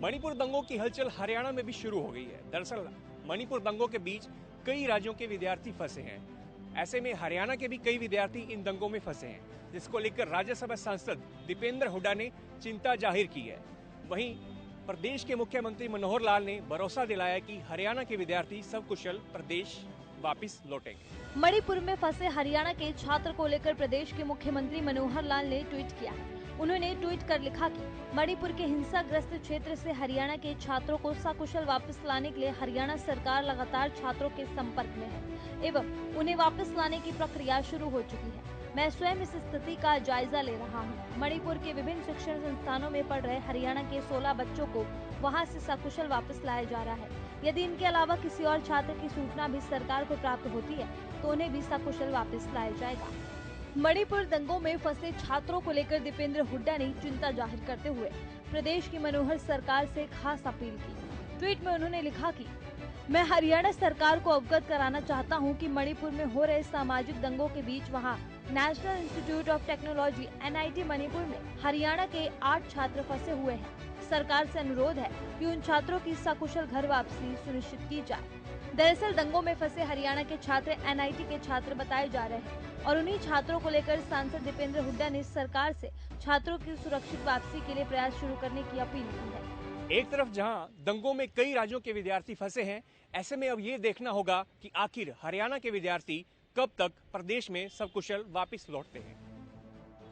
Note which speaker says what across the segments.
Speaker 1: मणिपुर दंगों की हलचल हरियाणा में भी शुरू हो गई है। दरअसल मणिपुर दंगों के बीच कई राज्यों के विद्यार्थी फंसे हैं। ऐसे में हरियाणा के भी कई विद्यार्थी इन दंगों में फंसे हैं, जिसको लेकर राज्यसभा सांसद दीपेंद्र हुड्डा ने चिंता जाहिर की है। वहीं प्रदेश के मुख्यमंत्री मनोहर लाल ने भरोसा दिलाया कि हरियाणा के विद्यार्थी सकुशल प्रदेश वापस लौटेंगे।
Speaker 2: मणिपुर में फंसे हरियाणा के छात्र को लेकर प्रदेश के मुख्यमंत्री मनोहर लाल ने ट्वीट किया। उन्होंने ट्वीट कर लिखा कि मणिपुर के हिंसाग्रस्त क्षेत्र से हरियाणा के छात्रों को सकुशल वापस लाने के लिए हरियाणा सरकार लगातार छात्रों के संपर्क में है एवं उन्हें वापस लाने की प्रक्रिया शुरू हो चुकी है। मैं स्वयं इस स्थिति का जायजा ले रहा हूं। मणिपुर के विभिन्न शिक्षण संस्थानों में पढ़ रहे हरियाणा के 16 बच्चों को वहां से सकुशल वापस लाया जा रहा है। यदि इनके अलावा किसी और छात्र की सूचना भी सरकार को प्राप्त होती है तो उन्हें भी सकुशल वापस लाया जाएगा। मणिपुर दंगों में फंसे छात्रों को लेकर दीपेंद्र हुड्डा ने चिंता जाहिर करते हुए प्रदेश की मनोहर सरकार से खास अपील की। ट्वीट में उन्होंने लिखा कि मैं हरियाणा सरकार को अवगत कराना चाहता हूं कि मणिपुर में हो रहे सामाजिक दंगों के बीच वहां national institute of technology NIT Manipur में हरियाणा के 8 छात्र फंसे हुए हैं। सरकार से अनुरोध है कि उन छात्रों की सकुशल घर वापसी सुनिश्चित की जाए। दरअसल दंगों में फंसे हरियाणा के छात्र NIT के छात्र बताए जा रहे हैं और उन्हीं छात्रों को लेकर सांसद दीपेंद्र हुड्डा ने सरकार से छात्रों की सुरक्षित वापसी के लिए प्रयास शुरू करने की अपील की है।
Speaker 1: एक तरफ जहां दंगों में कई राज्यों के विद्यार्थी फंसे हैं, ऐसे में अब ये देखना होगा कि आखिर हरियाणा के विद्यार्थी कब तक प्रदेश में सकुशल वापस लौटते हैं।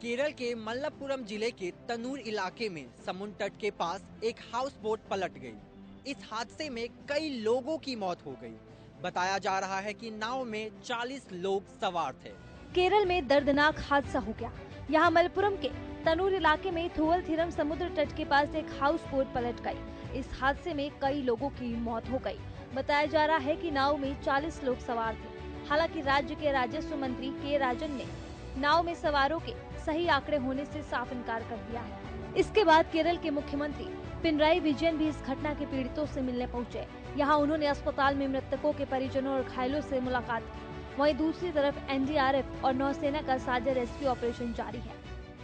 Speaker 3: केरल के मलप्पुरम जिले के तनूर इलाके में समुद्र तट के पास एक हाउस बोट पलट गई। इस हादसे में कई लोगों की मौत हो गई। बताया जा रहा है कि नाव में 40 लोग सवार थे।
Speaker 2: केरल में दर्दनाक हादसा हो गया। यहाँ मलप्पुरम के तनूर इलाके में थुवलथिरम समुद्र तट के पास एक हाउस बोट पलट गई। इस हादसे में कई लोगों की मौत हो गई। बताया जा रहा है कि नाव में 40 लोग सवार थे। हालांकि राज्य के राजस्व मंत्री के राजन ने नाव में सवारों के सही आंकड़े होने से साफ इनकार कर दिया है। इसके बाद केरल के मुख्यमंत्री पिनराई विजयन भी इस घटना के पीड़ितों से मिलने पहुंचे। यहां उन्होंने अस्पताल में मृतकों के परिजनों और घायलों से मुलाकात की। वहीं दूसरी तरफ NDRF और नौसेना का साझा रेस्क्यू ऑपरेशन जारी है।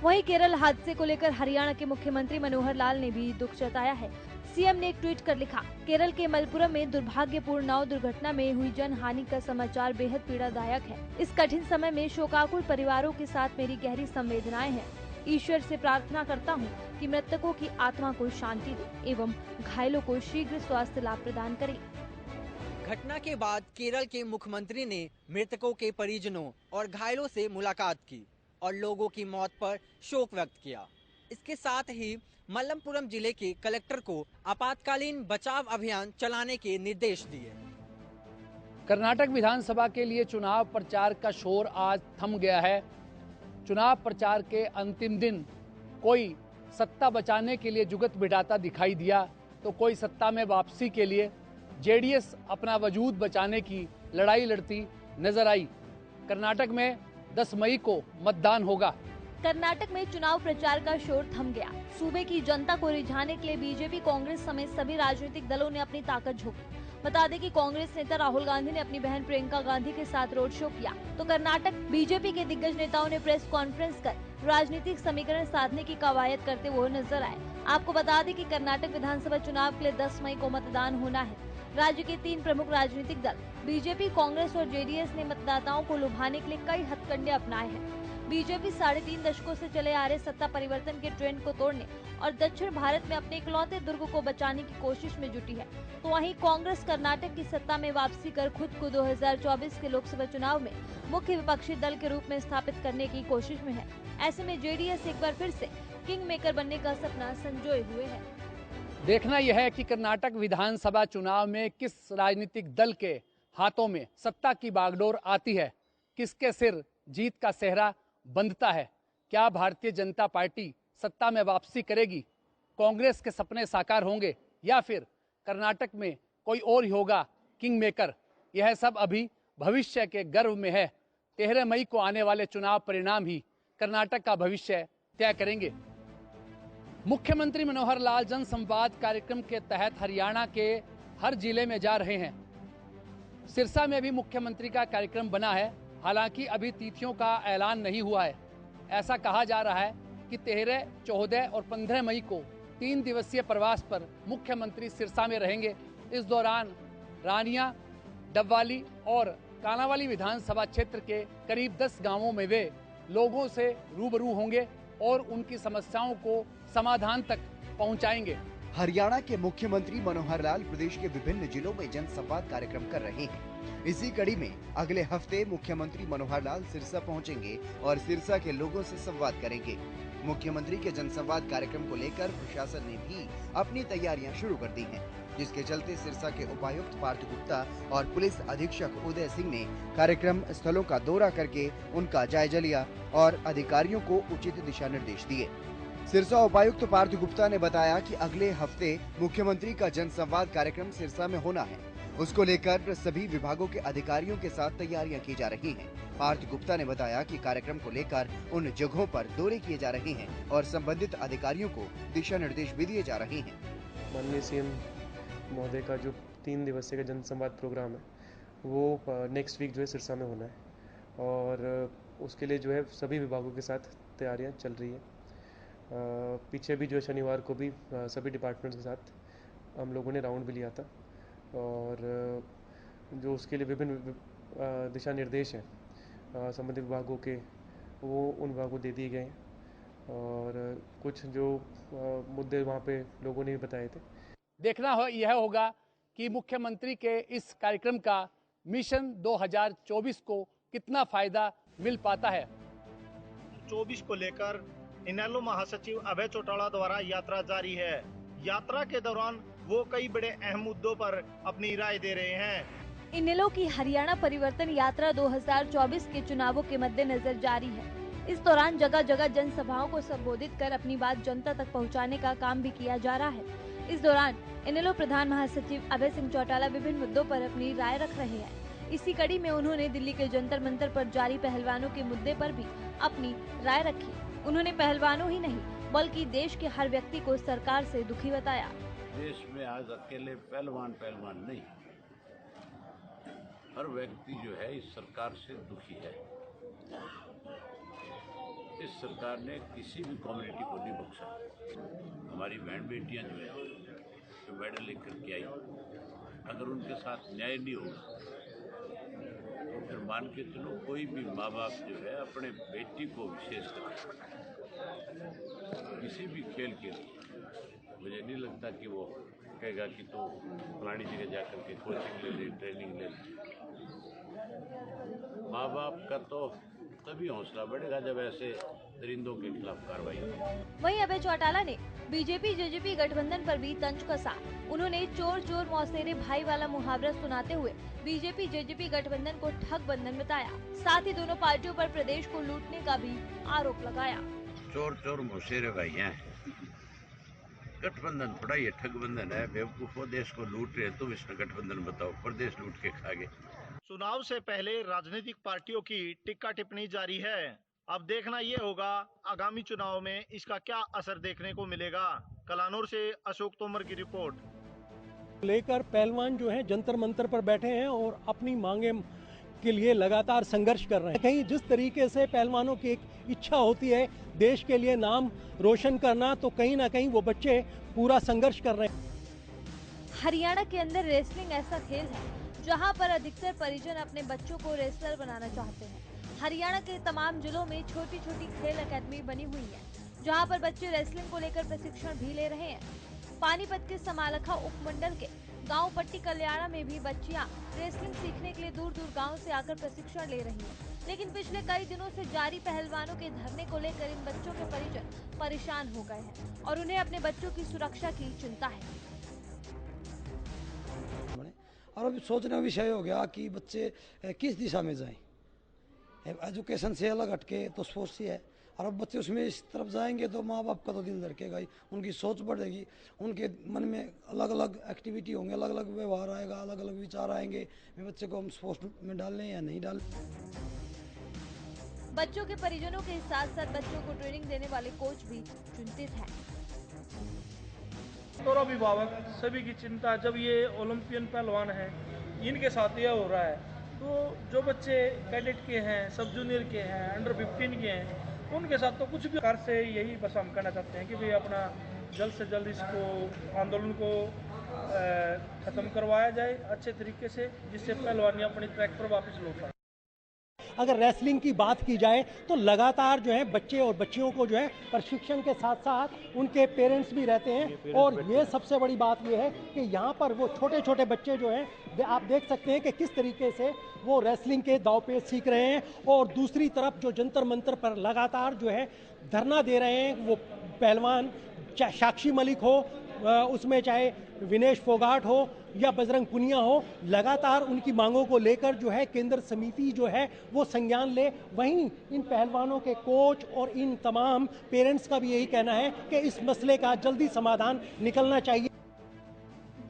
Speaker 2: वहीं केरल हादसे को लेकर हरियाणा के मुख्यमंत्री मनोहर लाल ने भी दुख जताया है। CM ने एक ट्वीट कर लिखा, केरल के मलप्पुरम में दुर्भाग्यपूर्ण नाव दुर्घटना में हुई जन हानि का समाचार बेहद पीड़ादायक है। इस कठिन समय में शोकाकुल परिवारों के साथ मेरी गहरी संवेदनाएं हैं। ईश्वर से प्रार्थना करता हूं कि मृतकों की आत्मा को शांति दे एवं घायलों को शीघ्र स्वास्थ्य लाभ प्रदान करे।
Speaker 3: घटना के बाद केरल के मुख्यमंत्री ने मृतकों के परिजनों और घायलों से मुलाकात की और लोगों की मौत पर शोक व्यक्त किया। इसके साथ ही मलप्पुरम जिले के कलेक्टर को आपातकालीन बचाव अभियान चलाने के निर्देश दिए।
Speaker 4: कर्नाटक विधानसभा के लिए चुनाव प्रचार का शोर आज थम गया है। चुनाव प्रचार के अंतिम दिन कोई सत्ता बचाने के लिए जुगत बिठाता दिखाई दिया तो कोई सत्ता में वापसी के लिए JDS अपना वजूद बचाने की लड़ाई लड़ती नजर आई। कर्नाटक में 10 मई को मतदान होगा।
Speaker 2: कर्नाटक में चुनाव प्रचार का शोर थम गया। सूबे की जनता को रिझाने के लिए बीजेपी, कांग्रेस समेत सभी राजनीतिक दलों ने अपनी ताकत झोंकी। बता दें कि कांग्रेस नेता राहुल गांधी ने अपनी बहन प्रियंका गांधी के साथ रोड शो किया, तो कर्नाटक बीजेपी के दिग्गज नेताओं ने प्रेस कॉन्फ्रेंस कर राजनीतिक समीकरण साधने की कवायद करते हुए नजर आए। आपको बता दें कि कर्नाटक विधानसभा चुनाव के लिए 10 मई को मतदान होना है। राज्य के 3 प्रमुख राजनीतिक दल बीजेपी, कांग्रेस और JDS ने मतदाताओं को लुभाने के लिए कई हथकंडे अपनाए हैं। बीजेपी 3.5 दशकों से चले आ रहे सत्ता परिवर्तन के ट्रेंड को तोड़ने और दक्षिण भारत में अपने इकलौते दुर्ग को बचाने की कोशिश में जुटी है, तो वहीं कांग्रेस कर्नाटक की सत्ता में वापसी कर खुद को 2024 के लोकसभा चुनाव में मुख्य विपक्षी दल के रूप में स्थापित करने की कोशिश में है। ऐसे में JDS एक बार फिर से किंग मेकर बनने का सपना संजोए हुए है।
Speaker 4: देखना यह है कि कर्नाटक विधानसभा चुनाव में किस राजनीतिक दल के हाथों में सत्ता की बागडोर आती है, किसके सिर जीत का सेहरा बंधता है। क्या भारतीय जनता पार्टी सत्ता में वापसी करेगी, कांग्रेस के सपने साकार होंगे या फिर कर्नाटक में कोई और ही होगा किंग मेकर। यह सब अभी भविष्य के गर्भ में है। 13 मई को आने वाले चुनाव परिणाम ही कर्नाटक का भविष्य तय करेंगे। मुख्यमंत्री मनोहर लाल जनसंवाद कार्यक्रम के तहत हरियाणा के हर जिले में जा रहे हैं। सिरसा में भी मुख्यमंत्री का कार्यक्रम बना है। हालांकि अभी तिथियों का ऐलान नहीं हुआ है। ऐसा कहा जा रहा है कि 13, 14 और 15 मई को 3 दिवसीय प्रवास पर मुख्यमंत्री सिरसा में रहेंगे। इस दौरान रानिया, डबवाली और कानावाली विधानसभा क्षेत्र के करीब 10 गांवों में वे लोगों से रूबरू होंगे और उनकी समस्याओं को समाधान तक पहुंचाएंगे।
Speaker 5: हरियाणा के मुख्यमंत्री मनोहर लाल प्रदेश के विभिन्न जिलों में जनसंवाद कार्यक्रम कर रहे हैं। इसी कड़ी में अगले हफ्ते मुख्यमंत्री मनोहर लाल सिरसा पहुंचेंगे और सिरसा के लोगों से संवाद करेंगे। मुख्यमंत्री के जनसंवाद कार्यक्रम को लेकर प्रशासन ने भी अपनी तैयारियां शुरू कर दी हैं, जिसके चलते सिरसा के उपायुक्त पार्थ गुप्ता और पुलिस अधीक्षक उदय सिंह ने कार्यक्रम स्थलों का दौरा करके उनका जायजा लिया और अधिकारियों को उचित दिशा निर्देश दिए। सिरसा उपायुक्त पार्थ गुप्ता ने बताया कि अगले हफ्ते मुख्यमंत्री का जनसंवाद कार्यक्रम सिरसा में होना है। उसको लेकर सभी विभागों के अधिकारियों के साथ तैयारियां की जा रही हैं। पार्थ गुप्ता ने बताया कि कार्यक्रम को लेकर उन जगहों पर दौरे किए जा रहे हैं और संबंधित अधिकारियों को दिशा निर्देश भी दिए जा रहे हैं।
Speaker 6: माननीय सीएम महोदय का जो 3 दिवसीय का जनसंवाद प्रोग्राम है वो नेक्स्ट वीक जो है सिरसा में होना है और उसके लिए जो है सभी विभागों के साथ तैयारियां चल रही है। पीछे भी जो है शनिवार को भी सभी डिपार्टमेंट्स के साथ हम लोगों ने राउंड भी लिया था और जो उसके लिए विभिन्न दिशा निर्देश हैं संबंधित विभागों के वो उन विभागों को दे दिए गए हैं और कुछ जो मुद्दे वहाँ पे लोगों ने भी बताए थे।
Speaker 4: देखना यह होगा कि मुख्यमंत्री के इस कार्यक्रम का मिशन 2024 को कितना फायदा मिल पाता है।
Speaker 7: 24 को लेकर इनेलो महासचिव अभय चौटाला द्वारा यात्रा जारी है। यात्रा के दौरान वो कई बड़े अहम मुद्दों पर अपनी राय दे रहे हैं।
Speaker 2: इनेलो की हरियाणा परिवर्तन यात्रा 2024 के चुनावों के मद्देनजर जारी है। इस दौरान जगह जगह जनसभाओं को संबोधित कर अपनी बात जनता तक पहुंचाने का काम भी किया जा रहा है। इस दौरान इनेलो प्रधान महासचिव अभय सिंह चौटाला विभिन्न मुद्दों पर अपनी राय रख रहे हैं। इसी कड़ी में उन्होंने दिल्ली के जंतर मंतर पर जारी पहलवानों के मुद्दे पर भी अपनी राय रखी। उन्होंने पहलवानों ही नहीं बल्कि देश के हर व्यक्ति को सरकार से दुखी बताया।
Speaker 8: देश में आज अकेले पहलवान नहीं, हर व्यक्ति जो है इस सरकार से दुखी है। इस सरकार ने किसी भी कम्युनिटी को नहीं बख्शा। हमारी बहन बेटियां जो है जो मेडल लेकर के आई, अगर उनके साथ न्याय नहीं होगा तो फिर मान के चलो कोई भी माँ बाप जो है अपने बेटी को विशेषकर किसी भी खेल के लिए मुझे नहीं लगता कि वो कहेगा कि तो फलानी जगह जाकर के कोचिंग ले ले, ट्रेनिंग ले ले। माँ बाप का तो तभी हौसला बढ़ेगा जब ऐसे दरिंदों के खिलाफ कार्रवाई हो।
Speaker 2: वहीं अभय चौटाला ने बीजेपी जेजेपी गठबंधन पर भी तंज कसा। उन्होंने चोर चोर मौसेरे भाई वाला मुहावरा सुनाते हुए बीजेपी जेजेपी गठबंधन को ठग बंधन बताया। साथ ही दोनों पार्टियों पर प्रदेश को लूटने का भी आरोप लगाया।
Speaker 8: चोर चोर मौसेरे भाई हैं, गठबंधन थोड़ा ये ठग बंधन है। बेवकूफों, देश को लूट रहे तुम इसमें गठबंधन बताओ, प्रदेश लूट के खा गए।
Speaker 7: चुनाव से पहले राजनीतिक पार्टियों की टिक्का टिप्पणी जारी है। अब देखना ये होगा आगामी चुनाव में इसका क्या असर देखने को मिलेगा। कलानौर से अशोक तोमर की रिपोर्ट।
Speaker 9: लेकर पहलवान जो है जंतर मंतर पर बैठे हैं और अपनी मांगे के लिए लगातार संघर्ष कर रहे हैं। कहीं जिस तरीके से पहलवानों की एक इच्छा होती है देश के लिए नाम रोशन करना, तो कहीं ना कहीं वो बच्चे पूरा संघर्ष कर रहे हैं।
Speaker 2: हरियाणा के अंदर रेसलिंग ऐसा खेल है जहां पर अधिकतर परिजन अपने बच्चों को रेसलर बनाना चाहते हैं। हरियाणा के तमाम जिलों में छोटी छोटी खेल अकेडमी बनी हुई है जहां पर बच्चे रेसलिंग को लेकर प्रशिक्षण भी ले रहे हैं। पानीपत के समालखा उपमंडल के गांव पट्टी कल्याणा में भी बच्चियां रेसलिंग सीखने के लिए दूर दूर गांव से आकर प्रशिक्षण ले रही हैं। लेकिन पिछले कई दिनों से जारी पहलवानों के धरने को लेकर इन बच्चों के परिजन परेशान हो गए हैं और उन्हें अपने बच्चों की सुरक्षा की चिंता है।
Speaker 10: और अभी सोचने का विषय हो गया कि बच्चे किस दिशा में जाएं। एजुकेशन से अलग हटके तो स्पोर्ट्स ही है, और अब बच्चे उसमें इस तरफ जाएंगे तो माँ बाप का तो दिल धड़केगा ही, उनकी सोच बढ़ेगी, उनके मन में अलग अलग एक्टिविटी होंगे, अलग अलग व्यवहार आएगा, अलग अलग विचार आएंगे। बच्चे को हम स्पोर्ट्स में डालें या नहीं डालें।
Speaker 2: बच्चों के परिजनों के साथ साथ बच्चों को ट्रेनिंग देने वाले कोच भी चिंतित हैं।
Speaker 11: और अभिभावक सभी की चिंता, जब ये ओलंपियन पहलवान हैं इनके साथ यह हो रहा है, तो जो बच्चे कैडेट के हैं, सब जूनियर के हैं, अंडर 15 के हैं, उनके साथ तो कुछ भी। सरकार से यही बस हम कहना चाहते हैं कि भाई अपना जल्द से जल्द इसको आंदोलन को ख़त्म करवाया जाए अच्छे तरीके से, जिससे पहलवानियाँ अपनी ट्रैक पर वापस लौट आए।
Speaker 9: अगर रेसलिंग की बात की जाए तो लगातार जो है बच्चे और बच्चियों को जो है प्रशिक्षण के साथ साथ उनके पेरेंट्स भी रहते हैं, और ये सबसे बड़ी बात ये है कि यहाँ पर वो छोटे छोटे बच्चे जो हैं आप देख सकते हैं कि किस तरीके से वो रेसलिंग के दांव पेच सीख रहे हैं, और दूसरी तरफ जो जंतर मंतर पर लगातार जो है धरना दे रहे हैं वो पहलवान, चाहे साक्षी मलिक हो, उसमें चाहे विनेश फोगाट हो या बजरंग पुनिया हो, लगातार उनकी मांगों को लेकर जो है केंद्र समिति जो है वो संज्ञान ले। वहीं इन पहलवानों के कोच और इन तमाम पेरेंट्स का भी यही कहना है कि इस मसले का जल्दी समाधान निकलना चाहिए।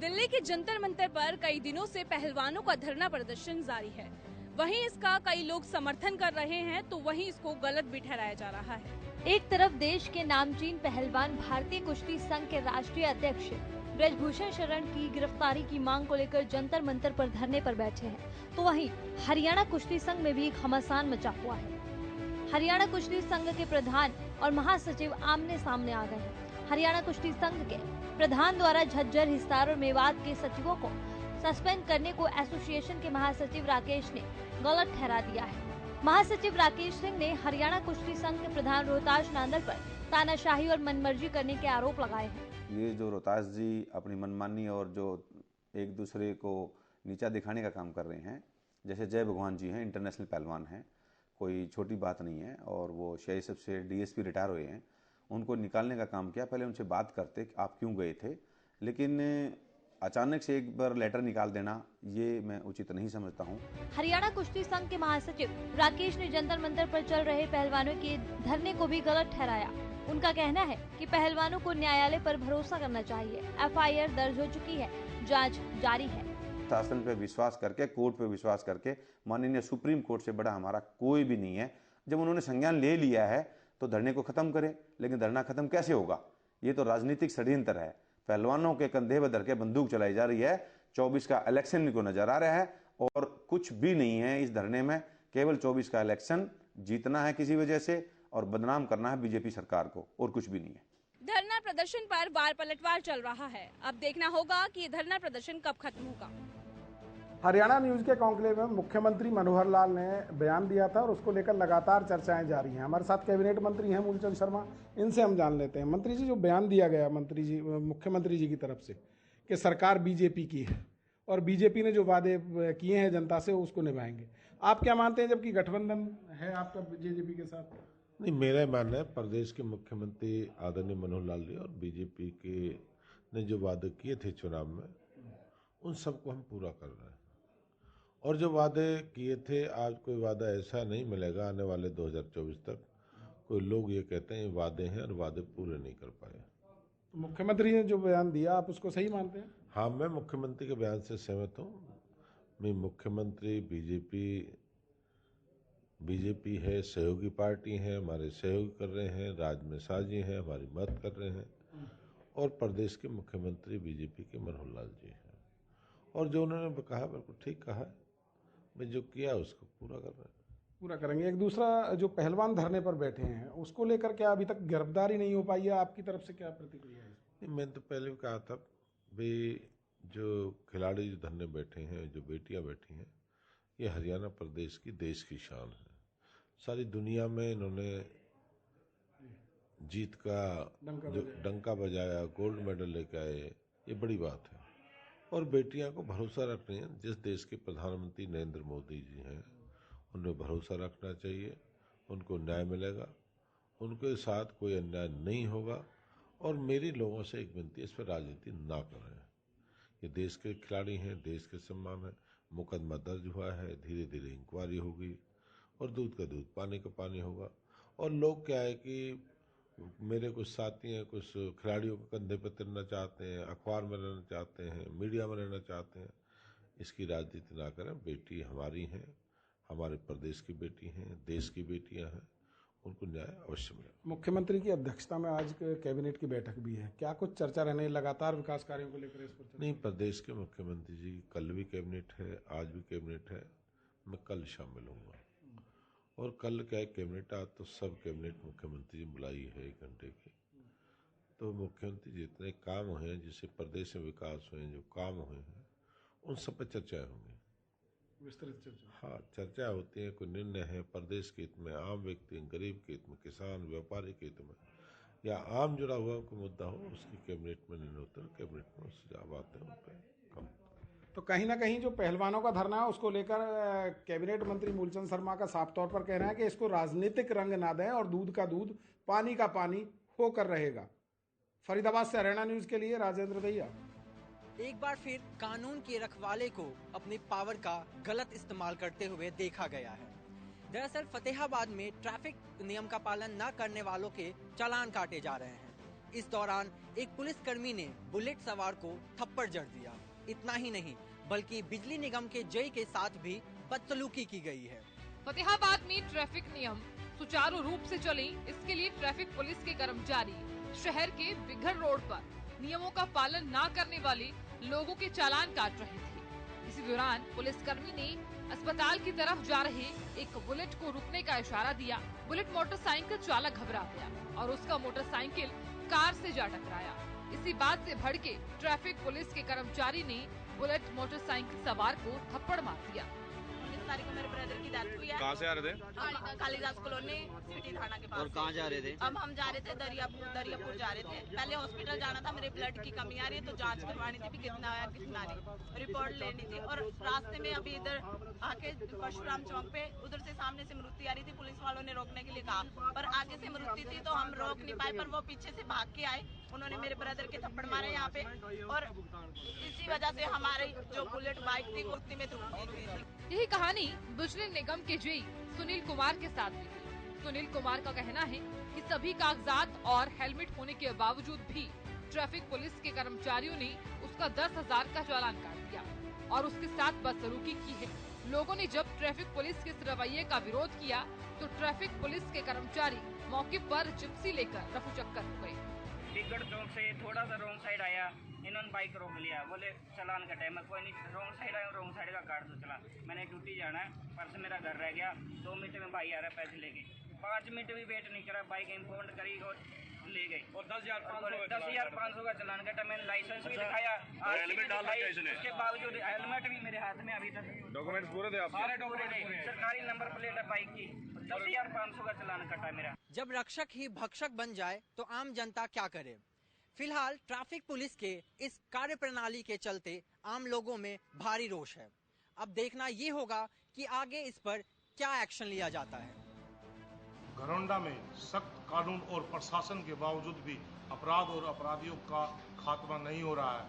Speaker 12: दिल्ली के जंतर मंतर पर कई दिनों से पहलवानों का धरना प्रदर्शन जारी है। वहीं इसका कई लोग समर्थन कर रहे हैं तो वहीं इसको गलत भी ठहराया जा रहा है।
Speaker 2: एक तरफ देश के नामचीन पहलवान भारतीय कुश्ती संघ के राष्ट्रीय अध्यक्ष ब्रजभूषण शरण की गिरफ्तारी की मांग को लेकर जंतर मंतर पर धरने पर बैठे हैं, तो वहीं हरियाणा कुश्ती संघ में भी घमासान मचा हुआ है। हरियाणा कुश्ती संघ के प्रधान और महासचिव आमने सामने आ गए हैं। हरियाणा कुश्ती संघ के प्रधान द्वारा झज्जर, हिसार और मेवात के सचिवों को सस्पेंड करने को एसोसिएशन के महासचिव राकेश ने गलत ठहरा दिया है। महासचिव राकेश सिंह ने हरियाणा कुश्ती संघ के प्रधान रोहताश नांदल पर तानाशाही और मनमर्जी करने के आरोप लगाए हैं।
Speaker 13: ये जो रोहताश जी अपनी मनमानी और जो एक दूसरे को नीचा दिखाने का काम कर रहे हैं, जैसे जय भगवान जी हैं, इंटरनेशनल पहलवान हैं, कोई छोटी बात नहीं है, और वो सीआईएसएफ से डीएसपी रिटायर हुए हैं, उनको निकालने का काम किया। पहले उनसे बात करते कि आप क्यों गए थे, लेकिन अचानक से एक बार लेटर निकाल देना ये मैं उचित नहीं समझता हूँ।
Speaker 2: हरियाणा कुश्ती संघ के महासचिव राकेश ने जंतर मंतर पर चल रहे पहलवानों के धरने को भी गलत ठहराया। उनका कहना है कि पहलवानों को न्यायालय पर भरोसा करना चाहिए। एफआईआर दर्ज हो चुकी है, जांच जारी है।
Speaker 13: शासन पे विश्वास करके, कोर्ट पे विश्वास करके, माननीय सुप्रीम कोर्ट से बड़ा हमारा कोई भी नहीं है। जब उन्होंने संज्ञान ले लिया है तो धरने को खत्म करें, लेकिन धरना खत्म कैसे होगा? ये तो राजनीतिक षड्यंत्र है। पहलवानों के कंधे पर धर के बंदूक चलाई जा रही है। 24 का इलेक्शन को नजर आ रहा है और कुछ भी नहीं है इस धरने में। केवल 24 का इलेक्शन जीतना है किसी वजह से और बदनाम करना है बीजेपी सरकार को, और कुछ भी नहीं है।
Speaker 12: धरना प्रदर्शन पर वार पलटवार चल रहा है। अब देखना होगा कि ये धरना प्रदर्शन कब खत्म होगा।
Speaker 14: हरियाणा न्यूज के कॉन्क्लेव में मुख्यमंत्री मनोहर लाल ने बयान दिया था और उसको लेकर लगातार चर्चाएं जारी हैं। हमारे साथ कैबिनेट मंत्री हैं मूलचंद शर्मा, इनसे हम जान लेते हैं। मंत्री जी, जो बयान दिया गया मुख्यमंत्री जी की तरफ से कि सरकार बीजेपी की है और बीजेपी ने जो वादे किए हैं जनता से उसको निभाएंगे, आप क्या मानते हैं जबकि गठबंधन है आपका बीजेपी के साथ?
Speaker 15: नहीं, मेरा मानना है प्रदेश के मुख्यमंत्री आदरणीय मनोहर लाल जी और बीजेपी के ने जो वादे किए थे चुनाव में, उन सबको हम पूरा कर रहे हैं। और जो वादे किए थे, आज कोई वादा ऐसा नहीं मिलेगा आने वाले 2024 तक कोई लोग ये कहते हैं वादे हैं और वादे पूरे नहीं कर पाए।
Speaker 14: मुख्यमंत्री ने जो बयान दिया आप उसको सही मानते हैं?
Speaker 15: हाँ, मैं मुख्यमंत्री के बयान से सहमत हूँ। मैं मुख्यमंत्री बीजेपी है, सहयोगी पार्टी है, हमारे सहयोग कर रहे हैं, राज्य में साझी हैं, हमारी मदद कर रहे हैं, और प्रदेश के मुख्यमंत्री बीजेपी के मनोहर लाल जी हैं। और जो उन्होंने कहा बिल्कुल ठीक कहा है, मैं जो किया उसको पूरा कर रहे हैं।
Speaker 14: पूरा करेंगे। एक दूसरा जो पहलवान धरने पर बैठे हैं उसको लेकर क्या अभी तक गिरफ्तारी नहीं हो पाई है? आपकी तरफ से क्या प्रतिक्रिया है?
Speaker 15: मैंने तो पहले भी कहा था भाई, जो खिलाड़ी जो धरने बैठे हैं, जो बेटियां बैठी हैं, ये हरियाणा प्रदेश की देश की शान है। सारी दुनिया में इन्होंने जीत का जो डंका बजाया, गोल्ड मेडल लेके आए, ये बड़ी बात है। और बेटियां को भरोसा रखनी है। जिस देश के प्रधानमंत्री नरेंद्र मोदी जी हैं, उन्हें भरोसा रखना चाहिए, उनको न्याय मिलेगा, उनके साथ कोई अन्याय नहीं होगा। और मेरी लोगों से एक विनती है, इस पर राजनीति ना करें। ये देश के खिलाड़ी हैं, देश के सम्मान है। मुकदमा दर्ज हुआ है, धीरे धीरे इंक्वायरी होगी और दूध का दूध, पानी का पानी होगा। और लोग क्या है कि मेरे कुछ साथी हैं, कुछ खिलाड़ियों के कंधे पर तिरना चाहते हैं, अखबार में रहना चाहते हैं, मीडिया में रहना चाहते हैं। इसकी राजनीति ना करें। बेटी हमारी हैं, हमारे प्रदेश की बेटी हैं, देश की बेटियां हैं, उनको न्याय अवश्य मिलेगा।
Speaker 14: मुख्यमंत्री की अध्यक्षता में आज कैबिनेट की बैठक भी है, क्या कुछ चर्चा रहने लगातार विकास कार्यों को लेकर इस पर?
Speaker 15: नहीं, प्रदेश के मुख्यमंत्री जी कल भी कैबिनेट है, आज भी कैबिनेट है, मैं कल शामिल होऊंगा। और कल क्या है कैबिनेट, आज तो सब कैबिनेट मुख्यमंत्री जी बुलाई है 1 घंटे की, तो मुख्यमंत्री जितने काम हुए हैं, जिससे प्रदेश में विकास हुए हैं, जो काम हुए हैं, उन सब पर चर्चा होंगी,
Speaker 14: विस्तृत चर्चा।
Speaker 15: हाँ, चर्चा होती है। कोई निर्णय है प्रदेश के हित में, आम व्यक्ति, गरीब के हित में, किसान, व्यापारी के हित में, या आम जुड़ा हुआ कोई मुद्दा हो, उसकी कैबिनेट में निर्णय होता है, कैबिनेट में सुझाव आते हैं, उन पर काम।
Speaker 14: तो कहीं ना कहीं जो पहलवानों का धरना है उसको लेकर कैबिनेट मंत्री मूलचंद शर्मा का साफ तौर पर कहना है कि इसको राजनीतिक रंग ना दें और दूध का दूध, पानी का पानी होकर रहेगा। फरीदाबाद से हरियाणा न्यूज के लिए राजेंद्र दैया।
Speaker 3: एक बार फिर कानून के रखवाले को अपनी पावर का गलत इस्तेमाल करते हुए देखा गया है। दरअसल फतेहाबाद में ट्रैफिक नियम का पालन न करने वालों के चालान काटे जा रहे हैं। इस दौरान एक पुलिसकर्मी ने बुलेट सवार को थप्पड़ जड़ दिया। इतना ही नहीं बल्कि बिजली निगम के जय के साथ भी बदसलूकी की गई है।
Speaker 16: फतेहाबाद में ट्रैफिक नियम सुचारू रूप से चले, इसके लिए ट्रैफिक पुलिस के कर्मचारी शहर के बिघर रोड पर नियमों का पालन न करने वाले लोगों के चालान काट रहे थे। इसी दौरान पुलिसकर्मी ने अस्पताल की तरफ जा रहे एक बुलेट को रुकने का इशारा दिया। बुलेट मोटरसाइकिल चालक घबरा गया और उसका मोटरसाइकिल कार से जा टकराया। इसी बात से भड़के ट्रैफिक पुलिस के कर्मचारी ने बुलेट मोटरसाइकिल सवार को थप्पड़ मार दिया।
Speaker 17: 19 तारीख को मेरे ब्रदर की डेथ हुई है।
Speaker 18: कहाँ से आ रहे थे?
Speaker 17: कालीदास कॉलोनी सिटी थाना के पास।
Speaker 18: और कहाँ जा रहे थे?
Speaker 17: अब हम जा रहे थे दरियापुर जा रहे थे। पहले हॉस्पिटल जाना था, मेरे ब्लड की कमी आ रही है तो जांच करवानी थी, कितना आया कितना नहीं, रिपोर्ट लेनी थी। और रास्ते में अभी इधर आके परशुराम चौक पे उधर से सामने से मृत्यु आ रही थी। पुलिस वालों ने रोकने के लिए कहा पर आगे से मृत्यु थी तो हम रोक नहीं पाए, पर वो पीछे से भाग के आए। उन्होंने मेरे ब्रदर के थप्पड़ मारे यहाँ पे और इसी वजह से हमारी जो बुलेट बाइक थी वो उतनी में टूट गई थी।
Speaker 16: यही कहानी बिजली निगम के जेई सुनील कुमार के साथ भी थी। सुनील कुमार का कहना है कि सभी कागजात और हेलमेट होने के बावजूद भी ट्रैफिक पुलिस के कर्मचारियों ने उसका 10,000 का चालान काट दिया और उसके साथ बदसलूकी की है। लोगों ने जब ट्रैफिक पुलिस के इस रवैये का विरोध किया तो ट्रैफिक पुलिस के कर्मचारी मौके पर जिप्सी लेकर रफूचक्कर हो गए।
Speaker 19: टिकट चौक से थोड़ा सा रोंग साइड आया, इन्होंने बाइक रोक लिया, बोले चलान का टाइम है, कोई नहीं, रोंग साइड आया, रोंग साइड का काट दो चलान। मैंने ड्यूटी जाना है, पर्स मेरा घर रह गया, 2 मिनट में भाई आ रहा है पैसे लेके, 5 मिनट भी वेट नहीं करा, बाइक इम्पोर्ट करी और ले गए। और 10,500 का चलान काटा। मैंने लाइसेंस भी दिखाया,
Speaker 18: हेलमेट डाल रखा है इसने,
Speaker 19: उसके बावजूद हेलमेट भी मेरे हाथ में अभी तक,
Speaker 18: डॉक्यूमेंट्स पूरे थे आपके?
Speaker 19: सारे डॉक्यूमेंट, सरकारी नंबर प्लेट है बाइक की, 10,500 का चलान कटा मेरा।
Speaker 3: जब रक्षक ही भक्षक बन जाए तो आम जनता क्या करे? फिलहाल ट्रैफिक पुलिस के इस कार्य प्रणाली के चलते आम लोगों में भारी रोष है। अब देखना ये होगा कि आगे इस पर क्या एक्शन लिया जाता है।
Speaker 20: घरौंडा में सख्त कानून और प्रशासन के बावजूद भी अपराध और अपराधियों का खात्मा नहीं हो रहा है।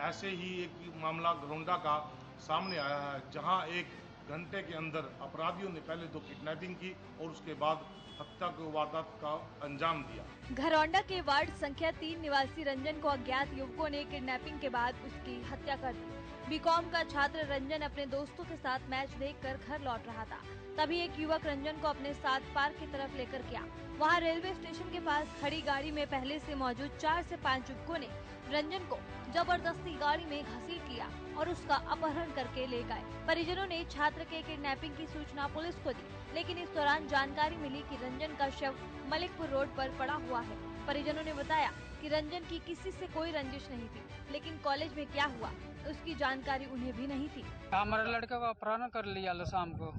Speaker 20: ऐसे ही एक मामला घरौंडा का सामने आया है, जहां 1 घंटे के अंदर अपराधियों ने पहले 2 किडनैपिंग की और उसके बाद हत्या की वारदात का अंजाम दिया।
Speaker 2: घरौंडा के वार्ड संख्या 3 निवासी रंजन को अज्ञात युवकों ने किडनैपिंग के बाद उसकी हत्या कर दी। बीकॉम का छात्र रंजन अपने दोस्तों के साथ मैच देखकर घर लौट रहा था। तभी एक युवक रंजन को अपने साथ पार्क की तरफ लेकर गया। वहां रेलवे स्टेशन के पास खड़ी गाड़ी में पहले से मौजूद 4 से 5 युवकों ने रंजन को जबरदस्ती गाड़ी में घसीट लिया और उसका अपहरण करके ले गए। परिजनों ने छात्र के किडनैपिंग की सूचना पुलिस को दी, लेकिन इस दौरान जानकारी मिली कि रंजन का शव मलिकपुर रोड पर पड़ा हुआ है। परिजनों ने बताया कि रंजन की किसी से कोई रंजिश नहीं थी, लेकिन कॉलेज में क्या हुआ उसकी जानकारी उन्हें भी नहीं थी।
Speaker 21: हमारे लड़के का अपहरण कर लिया शाम को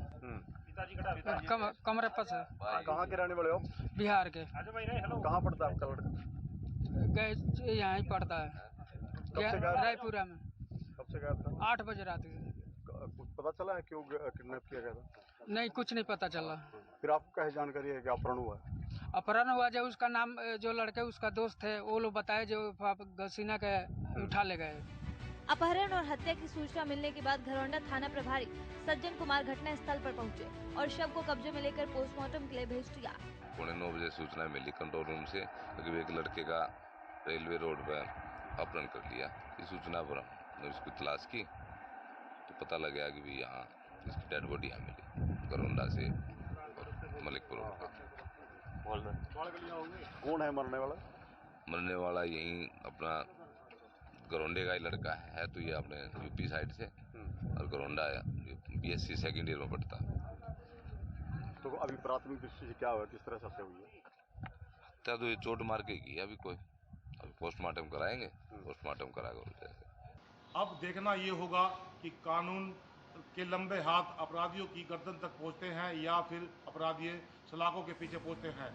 Speaker 21: कमरे पर से।
Speaker 18: कहाँ के रहने वाले हो?
Speaker 21: बिहार के।
Speaker 18: कहाँ पढ़ता है आपका लड़का?
Speaker 21: यहाँ ही पढ़ता है, रायपुरा में।
Speaker 18: कब से गया था?
Speaker 21: 8 बजे रात के।
Speaker 18: कुछ पता चला है क्यों किडनैप किया गया था?
Speaker 21: नहीं, कुछ नहीं पता चला।
Speaker 18: फिर आपको क्या जानकारी है कि अपहरण हुआ है?
Speaker 21: अपहरण हुआ, जो उसका नाम, जो लड़के उसका दोस्त है वो लोग बताए, जो गसीना के उठा ले गए।
Speaker 2: अपहरण और हत्या की सूचना मिलने के बाद घरौंडा थाना प्रभारी सज्जन कुमार घटना स्थल पर पहुंचे और शव को कब्जे में लेकर पोस्टमार्टम के लिए भेज दिया।
Speaker 22: 9:15 बजे सूचना मिली कंट्रोल रूम से कि एक लड़के का रेलवे रोड पर अपहरण कर लिया। इस सूचना पर हमने उसकी तलाश की तो पता लग गया कि भी यहाँ इसकी डेड बॉडी यहाँ मिली, घरौंडा से और मलिकपुर रोड पर।
Speaker 18: कौन है मरने वाला?
Speaker 22: मरने वाला यही अपना घरौंडे का ही लड़का है, तो ये अपने यूपी साइड से, और घरौंडा BSc सेकेंड ईयर में पढ़ता।
Speaker 18: तो अभी प्राथमिक दृष्टि से क्या हुआ, किस तरह से हत्या हुई है?
Speaker 22: हत्या तो ये चोट मार के की है, अभी कोई अभी पोस्टमार्टम कराएंगे, पोस्टमार्टम कराकर
Speaker 20: अब देखना ये होगा कि कानून के लंबे हाथ अपराधियों की गर्दन तक पहुंचते हैं या फिर अपराधी सलाखों के पीछे पहुंचते हैं।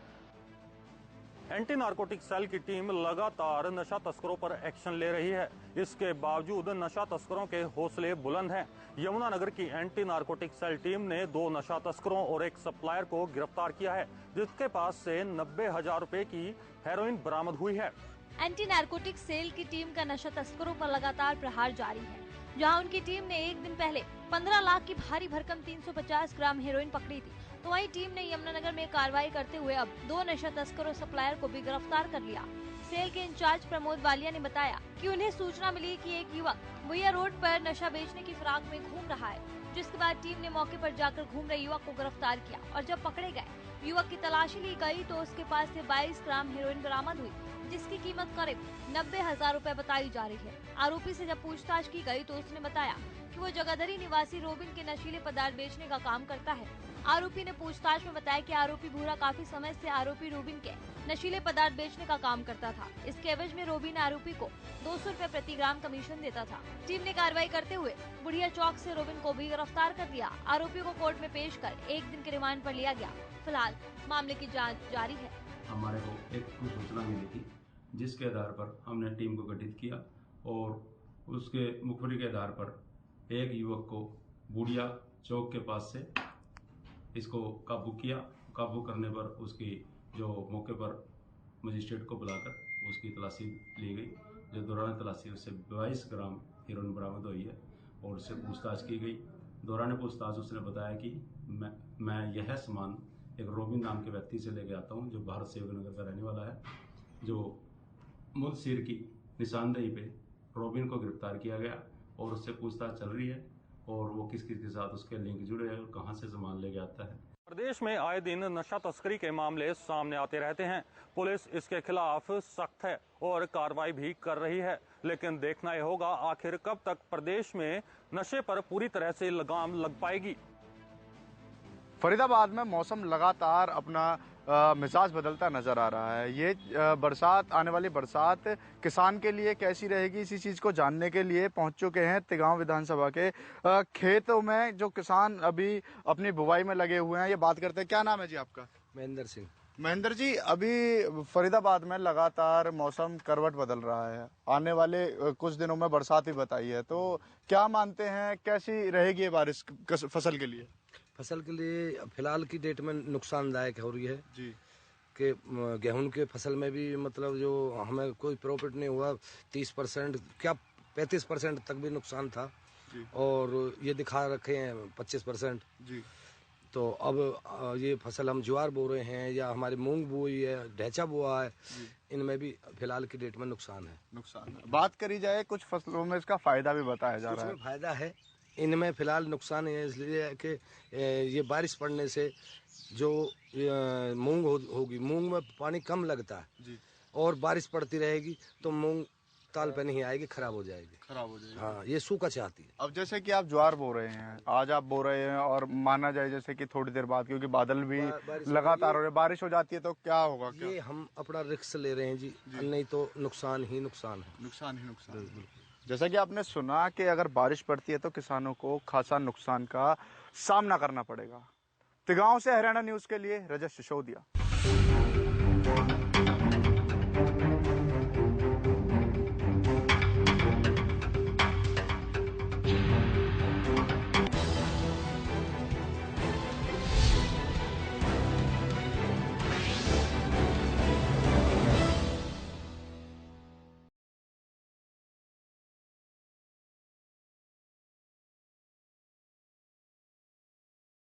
Speaker 1: एंटी नारकोटिक सेल की टीम लगातार नशा तस्करों पर एक्शन ले रही है। इसके बावजूद नशा तस्करों के हौसले बुलंद हैं। यमुनानगर की एंटी नारकोटिक सेल टीम ने 2 नशा तस्करों और एक सप्लायर को गिरफ्तार किया है, जिसके पास से 90,000 रुपए की हेरोइन बरामद हुई है।
Speaker 2: एंटी नारकोटिक सेल की टीम का नशा तस्करों पर लगातार प्रहार जारी है, जहां उनकी टीम ने एक दिन पहले 15 लाख की भारी भरकम 350 ग्राम हेरोइन पकड़ी थी, तो वहीं टीम ने यमुनानगर में कार्रवाई करते हुए अब 2 नशा तस्करों सप्लायर को भी गिरफ्तार कर लिया। सेल के इंचार्ज प्रमोद वालिया ने बताया कि उन्हें सूचना मिली कि एक युवक बुया रोड पर नशा बेचने की फिराक में घूम रहा है, जिसके बाद टीम ने मौके पर जाकर घूम रहे युवक को गिरफ्तार किया और जब पकड़े गए युवक की तलाशी ली गई तो उसके पास से 22 ग्राम हेरोइन बरामद हुई, जिसकी कीमत करीब 90,000 रुपए बताई जा रही है। आरोपी से जब पूछताछ की गई तो उसने बताया कि वो जगाधरी निवासी रोबिन के नशीले पदार्थ बेचने का काम करता है। आरोपी ने पूछताछ में बताया कि आरोपी भूरा काफी समय से आरोपी रोबिन के नशीले पदार्थ बेचने का काम करता था। इसके एवज में रोबिन आरोपी को 200 रुपए प्रति ग्राम कमीशन देता था। टीम ने कार्रवाई करते हुए बुढ़िया चौक से रोबिन को भी गिरफ्तार कर लिया। आरोपी को कोर्ट में पेश कर 1 दिन के रिमांड पर लिया गया। फिलहाल मामले की जाँच जारी है।
Speaker 5: हमारे को एक सूचना मिली थी, जिसके आधार पर हमने टीम को गठित किया और उसके मुखबिरी के आधार पर एक युवक को बुढ़िया चौक के पास से इसको काबू किया। काबू करने पर उसकी जो मौके पर मजिस्ट्रेट को बुलाकर उसकी तलाशी ली गई, जो दौरान तलाशी उससे 22 ग्राम हेरोइन बरामद हुई है और उससे पूछताछ की गई। दौरान पूछताछ उसने बताया कि मैं यह सामान एक रोबिन नाम के व्यक्ति से लेके आता हूं, जो भारत सेवक नगर का रहने वाला है। जो मुदसिर की निशानदेही पे रोबिन को गिरफ्तार किया गया और उससे पूछताछ चल रही है और वो किस किस के साथ उसके लिंक जुड़े हैं और कहां से सामान लेके आता है।
Speaker 1: प्रदेश में आए दिन नशा तस्करी के मामले सामने आते रहते हैं। पुलिस इसके खिलाफ सख्त है और कार्रवाई भी कर रही है, लेकिन देखना यह होगा आखिर कब तक प्रदेश में नशे पर पूरी तरह से लगाम लग पाएगी।
Speaker 23: फरीदाबाद में मौसम लगातार अपना मिजाज बदलता नजर आ रहा है। ये बरसात, आने वाली बरसात किसान के लिए कैसी रहेगी, इसी चीज़ को जानने के लिए पहुंच चुके हैं तिगांव विधानसभा के खेतों में, जो किसान अभी अपनी बुवाई में लगे हुए हैं। ये बात करते हैं। क्या नाम है जी आपका?
Speaker 24: महेंद्र सिंह।
Speaker 23: महेंद्र जी, अभी फरीदाबाद में लगातार मौसम करवट बदल रहा है, आने वाले कुछ दिनों में बरसात भी बताई है, तो क्या मानते हैं कैसी रहेगी ये बारिश फसल के लिए?
Speaker 24: फसल के लिए फिलहाल की डेट में नुकसानदायक हो रही है
Speaker 23: जी,
Speaker 24: कि गेहूं के फसल में भी मतलब जो हमें कोई प्रॉफिट नहीं हुआ, 30% क्या 35% तक भी नुकसान था
Speaker 23: जी।
Speaker 24: और ये दिखा रखे हैं 25%
Speaker 23: जी।
Speaker 24: तो अब ये फसल हम ज्वार बो रहे हैं या हमारी मूंग बोई है, ढैचा बोआ है, इनमें भी फिलहाल की डेट में नुकसान है।
Speaker 23: बात करी जाए कुछ फसलों में इसका फायदा भी बताया जा रहा है।
Speaker 24: फायदा है, इनमें फिलहाल नुकसान है इसलिए कि ये बारिश पड़ने से जो मूंग होगी, मूंग में पानी कम लगता है
Speaker 23: जी।
Speaker 24: और बारिश पड़ती रहेगी तो मूंग ताल पे नहीं आएगी, खराब हो जाएगी। हाँ, ये सूखा चाहती है।
Speaker 23: अब जैसे कि आप ज्वार बो रहे हैं, आज आप बो रहे हैं और माना जाए जैसे कि थोड़ी देर बाद, क्योंकि बादल भी लगातार हो रहे, बारिश हो जाती है तो क्या होगा?
Speaker 24: ये हम अपना रिस्क ले रहे हैं जी, नहीं तो नुकसान ही नुकसान है।
Speaker 23: नुकसान ही नुकसान। जैसा कि आपने सुना कि अगर बारिश पड़ती है तो किसानों को खासा नुकसान का सामना करना पड़ेगा। तिगांव से हरियाणा न्यूज के लिए रजत सिसोदिया।